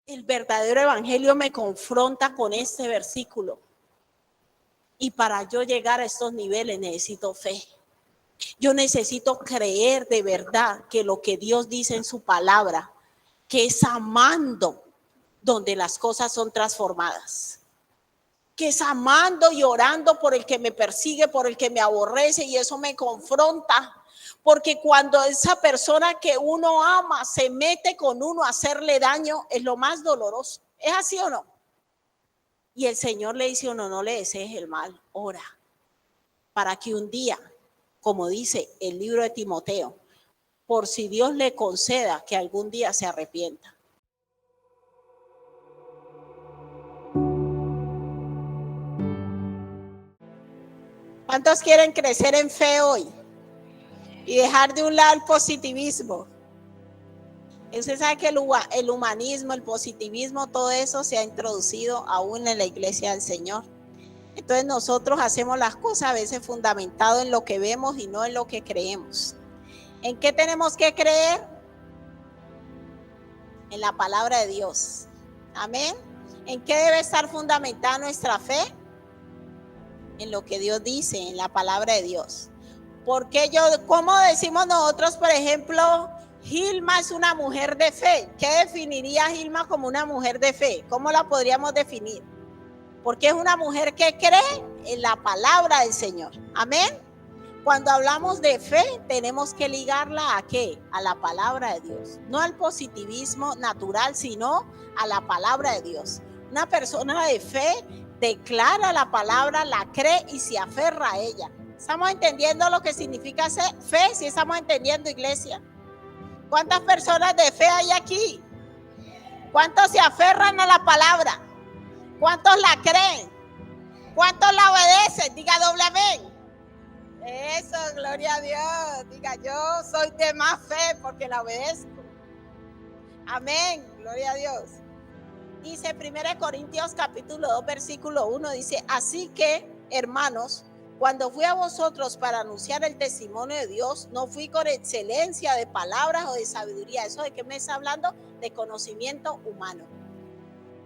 El verdadero evangelio me confronta con este versículo. Y para yo llegar a estos niveles necesito fe. Yo necesito creer de verdad que lo que Dios dice en su palabra, que es amando donde las cosas son transformadas. Que es amando y orando por el que me persigue, por el que me aborrece, y eso me confronta. Porque cuando esa persona que uno ama se mete con uno a hacerle daño, es lo más doloroso. ¿Es así o no? Y el Señor le dice a uno, no le desees el mal, ora. Para que un día, como dice el libro de Timoteo, por si Dios le conceda que algún día se arrepienta. ¿Cuántos quieren crecer en fe hoy? Y dejar de un lado el positivismo. Usted sabe que el humanismo, el positivismo, todo eso se ha introducido aún en la iglesia del Señor. Entonces nosotros hacemos las cosas a veces fundamentado en lo que vemos y no en lo que creemos. ¿En qué tenemos que creer? En la palabra de Dios. Amén. ¿En qué debe estar fundamentada nuestra fe? En lo que Dios dice, en la palabra de Dios. Porque ¿cómo decimos nosotros, por ejemplo, Gilma es una mujer de fe? ¿Qué definiría a Gilma como una mujer de fe? ¿Cómo la podríamos definir? Porque es una mujer que cree en la palabra del Señor. Amén. Cuando hablamos de fe, tenemos que ligarla ¿a qué? A la palabra de Dios. No al positivismo natural, sino a la palabra de Dios. Una persona de fe declara la palabra, la cree y se aferra a ella. ¿Estamos entendiendo lo que significa fe? ¿Sí estamos entendiendo, iglesia? ¿Cuántas personas de fe hay aquí? ¿Cuántos se aferran a la palabra? ¿Cuántos la creen? ¿Cuántos la obedecen? Diga doble amén. Eso, gloria a Dios. Diga, yo soy de más fe porque la obedezco. Amén, gloria a Dios. Dice 1 Corintios capítulo 2 versículo 1, dice, así que, hermanos, cuando fui a vosotros para anunciar el testimonio de Dios, no fui con excelencia de palabras o de sabiduría. ¿Eso de qué me está hablando? De conocimiento humano.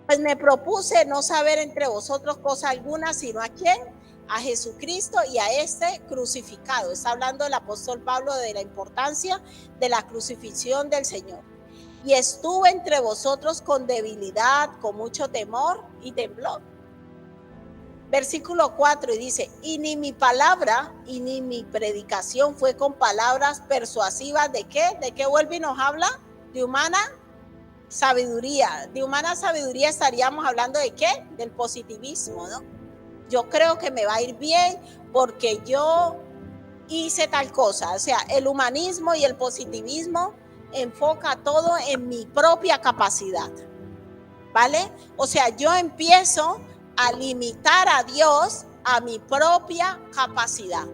Pues me propuse no saber entre vosotros cosa alguna, sino a quién, a Jesucristo y a este crucificado. Está hablando el apóstol Pablo de la importancia de la crucifixión del Señor. Y estuve entre vosotros con debilidad, con mucho temor y temblor. Versículo 4 y dice, y ni mi palabra y ni mi predicación fue con palabras persuasivas ¿de qué? ¿De qué vuelve y nos habla? De humana sabiduría. De humana sabiduría estaríamos hablando ¿de qué? Del positivismo, ¿no? Yo creo que me va a ir bien porque yo hice tal cosa. O sea, el humanismo y el positivismo enfoca todo en mi propia capacidad, ¿vale? O sea, yo empiezo a limitar a Dios a mi propia capacidad.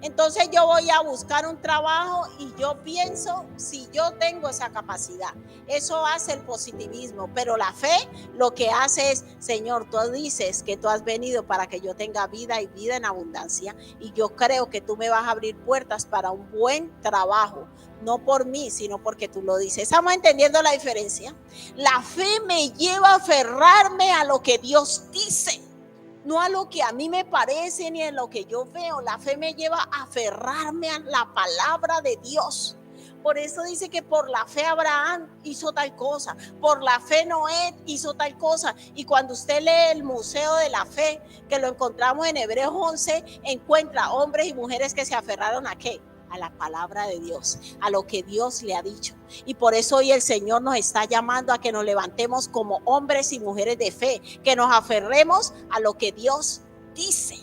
Entonces yo voy a buscar un trabajo y yo pienso si yo tengo esa capacidad. Eso hace el positivismo, pero la fe lo que hace es, Señor, tú dices que tú has venido para que yo tenga vida y vida en abundancia, y yo creo que tú me vas a abrir puertas para un buen trabajo, no por mí, sino porque tú lo dices. ¿Estamos entendiendo la diferencia? La fe me lleva a aferrarme a lo que Dios dice, no a lo que a mí me parece ni a lo que yo veo. La fe me lleva a aferrarme a la palabra de Dios. Por eso dice que por la fe Abraham hizo tal cosa, por la fe Noé hizo tal cosa. Y cuando usted lee el Museo de la Fe, que lo encontramos en Hebreos 11, encuentra hombres y mujeres que se aferraron ¿a qué? A la palabra de Dios, a lo que Dios le ha dicho. Y por eso hoy el Señor nos está llamando a que nos levantemos como hombres y mujeres de fe, que nos aferremos a lo que Dios dice.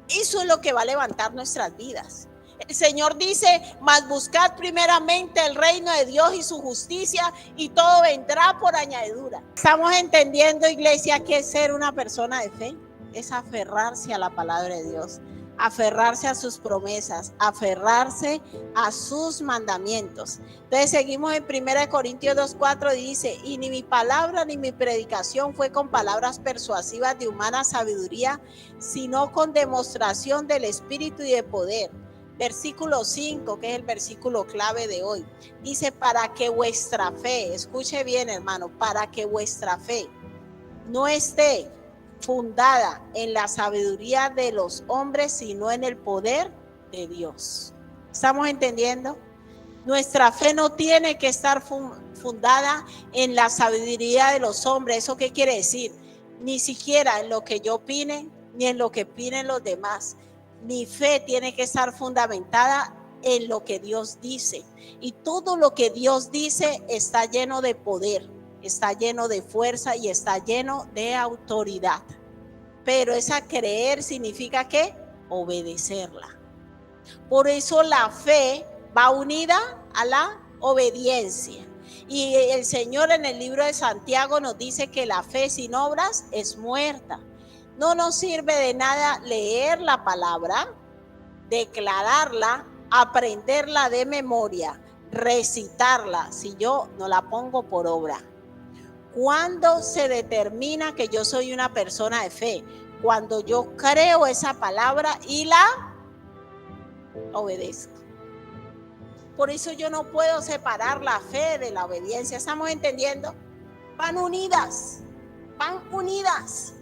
Eso es lo que va a levantar nuestras vidas. El Señor dice, mas buscad primeramente el reino de Dios y su justicia, y todo vendrá por añadidura. ¿Estamos entendiendo, iglesia, que es ser una persona de fe? Es aferrarse a la palabra de Dios, aferrarse a sus promesas, aferrarse a sus mandamientos. Entonces seguimos en 1 Corintios 2:4 y dice, y ni mi palabra ni mi predicación fue con palabras persuasivas de humana sabiduría, sino con demostración del Espíritu y de poder, Versículo 5, que es el versículo clave de hoy. Dice, para que vuestra fe, escuche bien hermano, para que vuestra fe no esté fundada en la sabiduría de los hombres, sino en el poder de Dios. ¿Estamos entendiendo? Nuestra fe no tiene que estar fundada en la sabiduría de los hombres. ¿Eso qué quiere decir? Ni siquiera en lo que yo opine, ni en lo que opinen los demás. Mi fe tiene que estar fundamentada en lo que Dios dice. Y todo lo que Dios dice está lleno de poder, está lleno de fuerza y está lleno de autoridad. Pero esa creer significa ¿qué? Obedecerla. Por eso la fe va unida a la obediencia. Y el Señor en el libro de Santiago nos dice que la fe sin obras es muerta. No nos sirve de nada leer la palabra, declararla, aprenderla de memoria, recitarla, si yo no la pongo por obra. ¿Cuándo se determina que yo soy una persona de fe? Cuando yo creo esa palabra y la obedezco. Por eso yo no puedo separar la fe de la obediencia. ¿Estamos entendiendo? Van unidas, van unidas.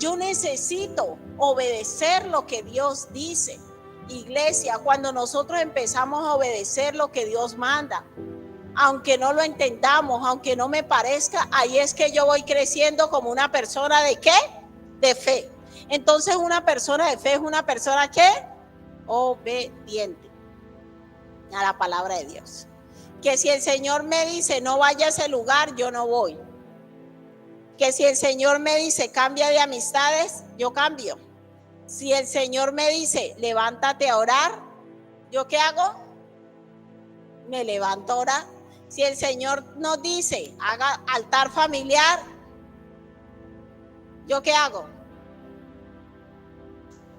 Yo necesito obedecer lo que Dios dice. Iglesia, cuando nosotros empezamos a obedecer lo que Dios manda, aunque no lo entendamos, aunque no me parezca, ahí es que yo voy creciendo como una persona ¿de qué? De fe. Entonces una persona de fe es una persona ¿qué? Obediente a la palabra de Dios. Que si el Señor me dice no vaya a ese lugar, yo no voy. Que si el Señor me dice cambia de amistades, yo cambio. Si el Señor me dice levántate a orar, ¿yo qué hago? Me levanto a orar. Si el Señor nos dice haga altar familiar, ¿yo qué hago?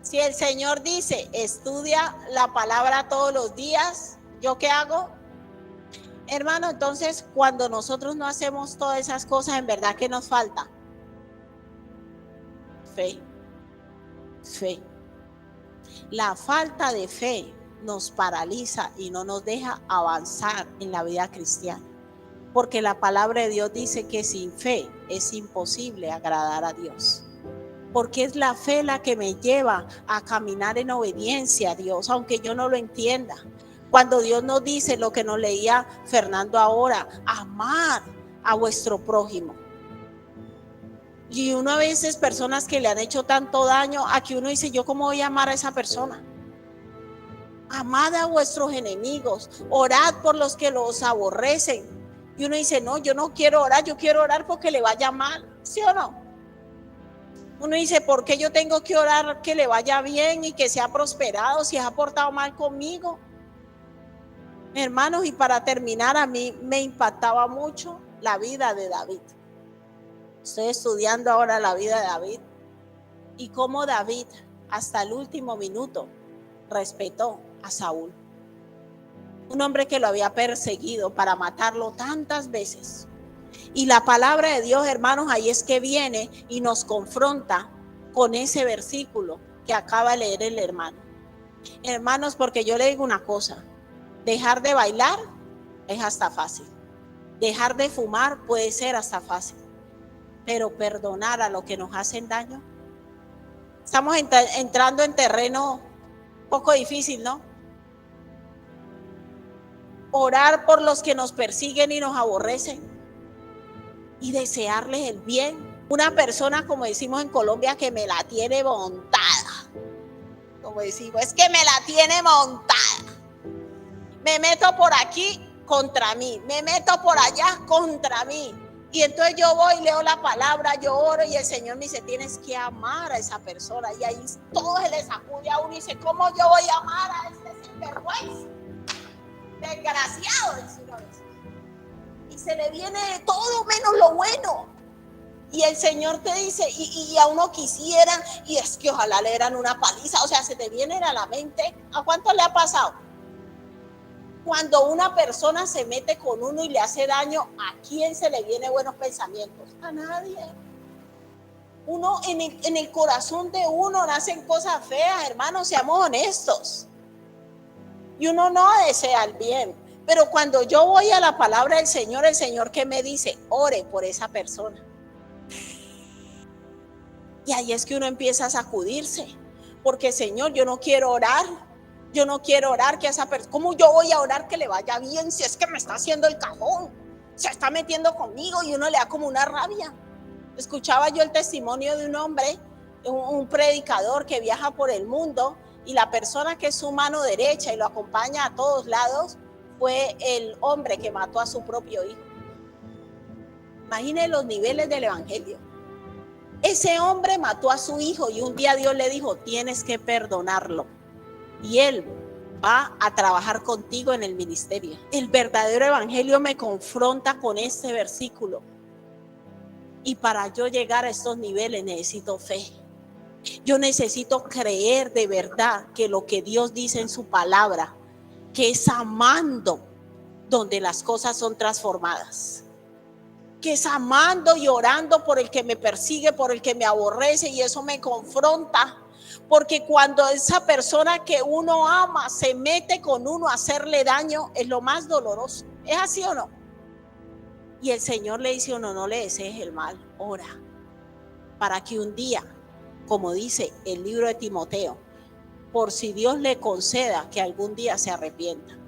Si el Señor dice estudia la palabra todos los días, ¿yo qué hago? Hermano, entonces cuando nosotros no hacemos todas esas cosas, en verdad que nos falta fe. Fe. La falta de fe nos paraliza y no nos deja avanzar en la vida cristiana, porque la palabra de Dios dice que sin fe es imposible agradar a Dios, porque es la fe la que me lleva a caminar en obediencia a Dios, aunque yo no lo entienda. Cuando Dios nos dice lo que nos leía Fernando ahora, amar a vuestro prójimo. Y uno a veces personas que le han hecho tanto daño, aquí uno dice, ¿yo cómo voy a amar a esa persona? Amad a vuestros enemigos, orad por los que los aborrecen. Y uno dice, no, yo no quiero orar, yo quiero orar porque le vaya mal, ¿sí o no? Uno dice, ¿por qué yo tengo que orar que le vaya bien y que sea prosperado si ha portado mal conmigo? Hermanos, y para terminar, a mí me impactaba mucho la vida de David. Estoy estudiando ahora la vida de David y cómo David hasta el último minuto respetó a Saúl, un hombre que lo había perseguido para matarlo tantas veces. Y la palabra de Dios, hermanos, ahí es que viene y nos confronta con ese versículo que acaba de leer el hermano. Hermanos, porque yo le digo una cosa, dejar de bailar es hasta fácil, dejar de fumar puede ser hasta fácil, pero perdonar a los que nos hacen daño, estamos entrando en terreno poco difícil, ¿no? Orar por los que nos persiguen y nos aborrecen y desearles el bien. Una persona, como decimos en Colombia, que me la tiene montada, como decimos, es que me la tiene montada. Me meto por aquí contra mí, me meto por allá contra mí. Y entonces yo voy, leo la palabra, yo oro y el Señor me dice, tienes que amar a esa persona. Y ahí todo se le sacude a uno y dice, ¿cómo yo voy a amar a este sinvergüenza? Desgraciado, dice uno. Y se le viene todo menos lo bueno. Y el Señor te dice, y a uno quisiera, y es que ojalá le dieran una paliza. O sea, se te viene a la mente, ¿a cuánto le ha pasado? Cuando una persona se mete con uno y le hace daño, ¿a quién se le vienen buenos pensamientos? A nadie. Uno, en el corazón de uno nacen cosas feas, hermanos, seamos honestos. y uno no desea el bien. Pero cuando yo voy a la palabra del Señor, el Señor que me dice, ore por esa persona. Y ahí es que uno empieza a sacudirse, porque Señor, yo no quiero orar que a esa persona, ¿cómo yo voy a orar que le vaya bien si es que me está haciendo el cajón? Se está metiendo conmigo y uno le da como una rabia. Escuchaba yo el testimonio de un hombre, un predicador que viaja por el mundo, y la persona que es su mano derecha y lo acompaña a todos lados fue el hombre que mató a su propio hijo. Imaginen los niveles del evangelio. Ese hombre mató a su hijo y un día Dios le dijo, tienes que perdonarlo. Y él va a trabajar contigo en el ministerio. El verdadero evangelio me confronta con este versículo. Y para yo llegar a estos niveles necesito fe. Yo necesito creer de verdad que lo que Dios dice en su palabra, que es amando donde las cosas son transformadas. Que es amando y orando por el que me persigue, por el que me aborrece, y eso me confronta. Porque cuando esa persona que uno ama se mete con uno a hacerle daño, es lo más doloroso. ¿Es así o no? Y el Señor le dice a uno, no le desees el mal, ora. Para que un día, como dice el libro de Timoteo, por si Dios le conceda que algún día se arrepienta.